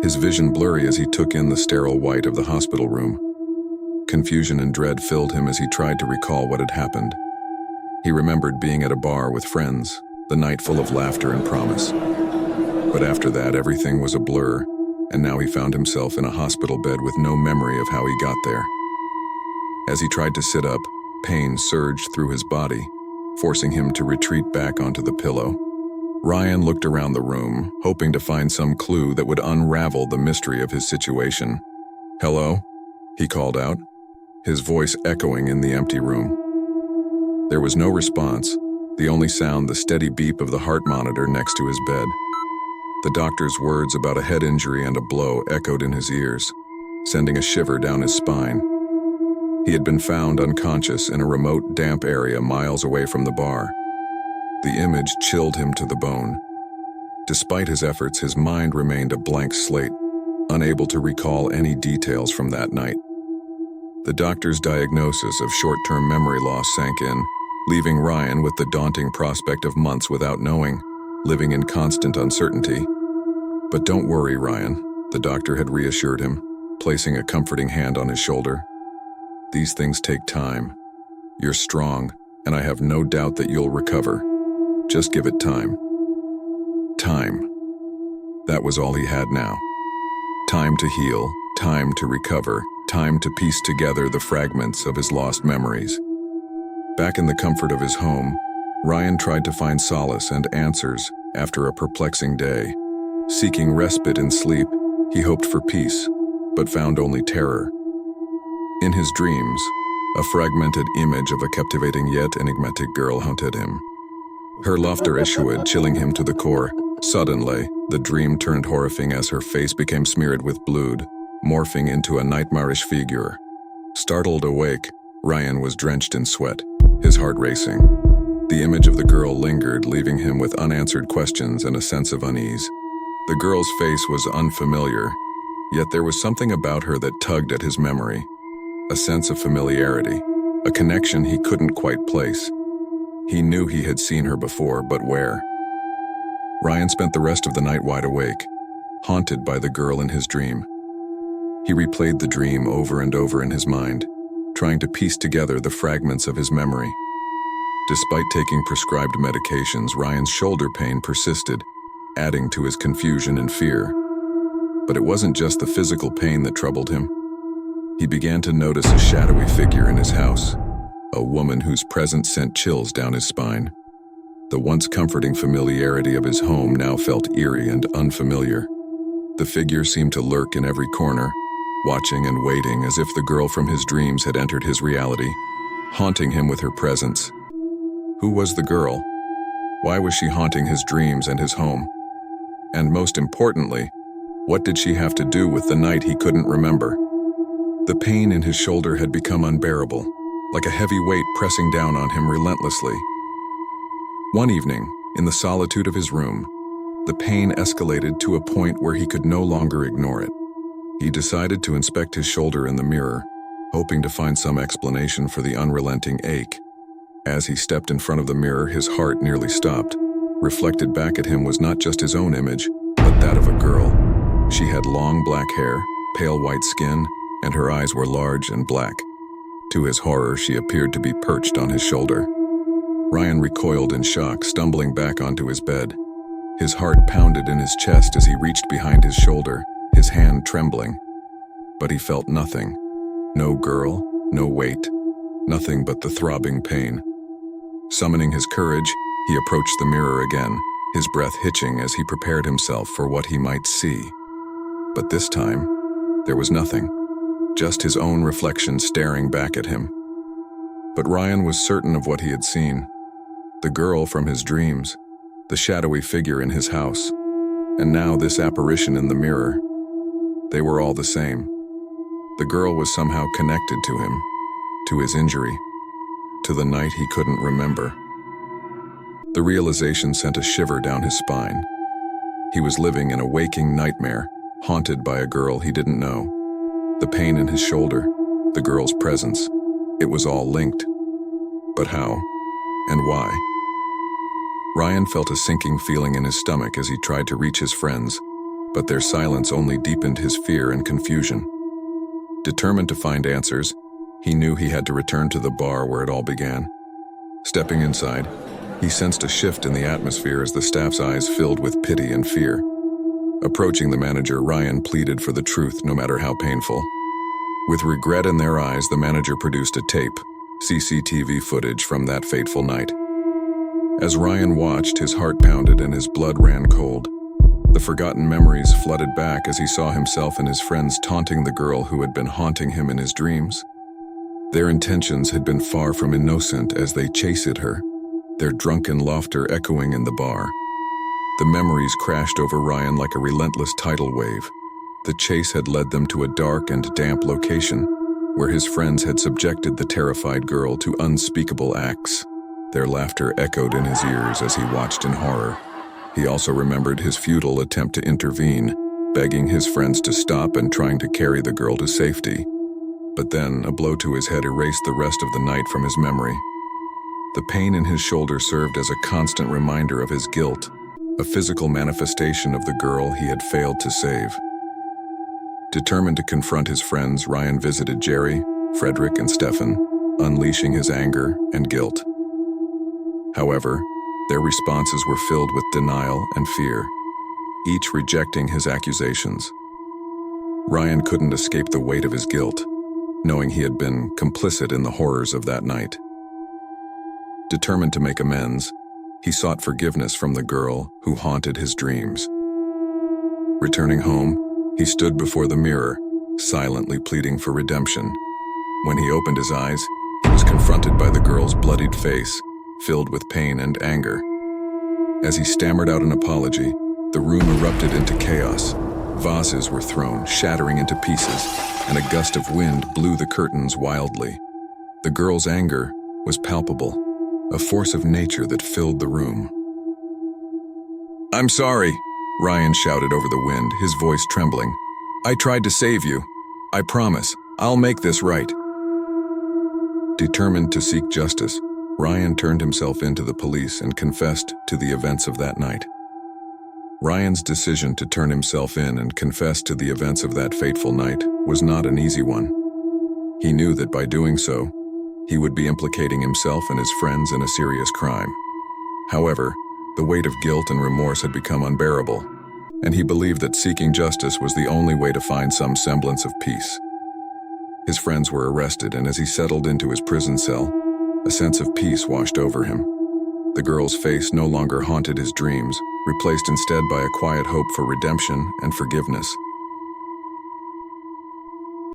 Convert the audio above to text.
his vision blurry as he took in the sterile white of the hospital room. Confusion and dread filled him as he tried to recall what had happened. He remembered being at a bar with friends, the night full of laughter and promise. But after that, everything was a blur, and now he found himself in a hospital bed with no memory of how he got there. As he tried to sit up, pain surged through his body, forcing him to retreat back onto the pillow. Ryan looked around the room, hoping to find some clue that would unravel the mystery of his situation. "Hello?" he called out, his voice echoing in the empty room. There was no response, the only sound the steady beep of the heart monitor next to his bed. The doctor's words about a head injury and a blow echoed in his ears, sending a shiver down his spine. He had been found unconscious in a remote, damp area miles away from the bar. The image chilled him to the bone. Despite his efforts, his mind remained a blank slate, unable to recall any details from that night. The doctor's diagnosis of short-term memory loss sank in, leaving Ryan with the daunting prospect of months without knowing, living in constant uncertainty. "But don't worry, Ryan," the doctor had reassured him, placing a comforting hand on his shoulder. "These things take time. You're strong, and I have no doubt that you'll recover. Just give it time." Time. That was all he had now. Time to heal, time to recover, time to piece together the fragments of his lost memories. Back in the comfort of his home, Ryan tried to find solace and answers after a perplexing day. Seeking respite in sleep, he hoped for peace, but found only terror. In his dreams, a fragmented image of a captivating yet enigmatic girl haunted him. Her laughter echoed, chilling him to the core. Suddenly, the dream turned horrifying as her face became smeared with blood, morphing into a nightmarish figure. Startled awake, Ryan was drenched in sweat, his heart racing. The image of the girl lingered, leaving him with unanswered questions and a sense of unease. The girl's face was unfamiliar, yet there was something about her that tugged at his memory. A sense of familiarity, a connection he couldn't quite place. He knew he had seen her before, but where? Ryan spent the rest of the night wide awake, haunted by the girl in his dream. He replayed the dream over and over in his mind, trying to piece together the fragments of his memory. Despite taking prescribed medications, Ryan's shoulder pain persisted, adding to his confusion and fear. But it wasn't just the physical pain that troubled him. He began to notice a shadowy figure in his house, a woman whose presence sent chills down his spine. The once comforting familiarity of his home now felt eerie and unfamiliar. The figure seemed to lurk in every corner, watching and waiting as if the girl from his dreams had entered his reality, haunting him with her presence. Who was the girl? Why was she haunting his dreams and his home? And most importantly, what did she have to do with the night he couldn't remember? The pain in his shoulder had become unbearable, like a heavy weight pressing down on him relentlessly. One evening, in the solitude of his room, the pain escalated to a point where he could no longer ignore it. He decided to inspect his shoulder in the mirror, hoping to find some explanation for the unrelenting ache. As he stepped in front of the mirror, his heart nearly stopped. Reflected back at him was not just his own image, but that of a girl. She had long black hair, pale white skin, and her eyes were large and black. To his horror, she appeared to be perched on his shoulder. Ryan recoiled in shock, stumbling back onto his bed. His heart pounded in his chest as he reached behind his shoulder, his hand trembling. But he felt nothing. No girl, no weight, nothing but the throbbing pain. Summoning his courage, he approached the mirror again, his breath hitching as he prepared himself for what he might see. But this time, there was nothing, just his own reflection staring back at him. But Ryan was certain of what he had seen. The girl from his dreams, the shadowy figure in his house, and now this apparition in the mirror. They were all the same. The girl was somehow connected to him, to his injury, to the night he couldn't remember. The realization sent a shiver down his spine. He was living in a waking nightmare, haunted by a girl he didn't know. The pain in his shoulder, the girl's presence, it was all linked. But how? And why? Ryan felt a sinking feeling in his stomach as he tried to reach his friends, but their silence only deepened his fear and confusion. Determined to find answers, he knew he had to return to the bar where it all began. Stepping inside, he sensed a shift in the atmosphere as the staff's eyes filled with pity and fear. Approaching the manager, Ryan pleaded for the truth, no matter how painful. With regret in their eyes, the manager produced a tape, CCTV footage from that fateful night. As Ryan watched, his heart pounded and his blood ran cold. The forgotten memories flooded back as he saw himself and his friends taunting the girl who had been haunting him in his dreams. Their intentions had been far from innocent as they chased her, their drunken laughter echoing in the bar. The memories crashed over Ryan like a relentless tidal wave. The chase had led them to a dark and damp location, where his friends had subjected the terrified girl to unspeakable acts. Their laughter echoed in his ears as he watched in horror. He also remembered his futile attempt to intervene, begging his friends to stop and trying to carry the girl to safety. But then, a blow to his head erased the rest of the night from his memory. The pain in his shoulder served as a constant reminder of his guilt, a physical manifestation of the girl he had failed to save. Determined to confront his friends, Ryan visited Jerry, Frederick, and Stefan, unleashing his anger and guilt. However, their responses were filled with denial and fear, each rejecting his accusations. Ryan couldn't escape the weight of his guilt, knowing he had been complicit in the horrors of that night. Determined to make amends, he sought forgiveness from the girl who haunted his dreams. Returning home, he stood before the mirror, silently pleading for redemption. When he opened his eyes, he was confronted by the girl's bloodied face, filled with pain and anger. As he stammered out an apology, the room erupted into chaos. Vases were thrown, shattering into pieces, and a gust of wind blew the curtains wildly. The girl's anger was palpable, a force of nature that filled the room. "I'm sorry," Ryan shouted over the wind, his voice trembling. "I tried to save you. I promise, I'll make this right." Determined to seek justice, Ryan turned himself in to the police and confessed to the events of that night. Ryan's decision to turn himself in and confess to the events of that fateful night was not an easy one. He knew that by doing so, he would be implicating himself and his friends in a serious crime. However, the weight of guilt and remorse had become unbearable, and he believed that seeking justice was the only way to find some semblance of peace. His friends were arrested, and as he settled into his prison cell, a sense of peace washed over him. The girl's face no longer haunted his dreams, replaced instead by a quiet hope for redemption and forgiveness.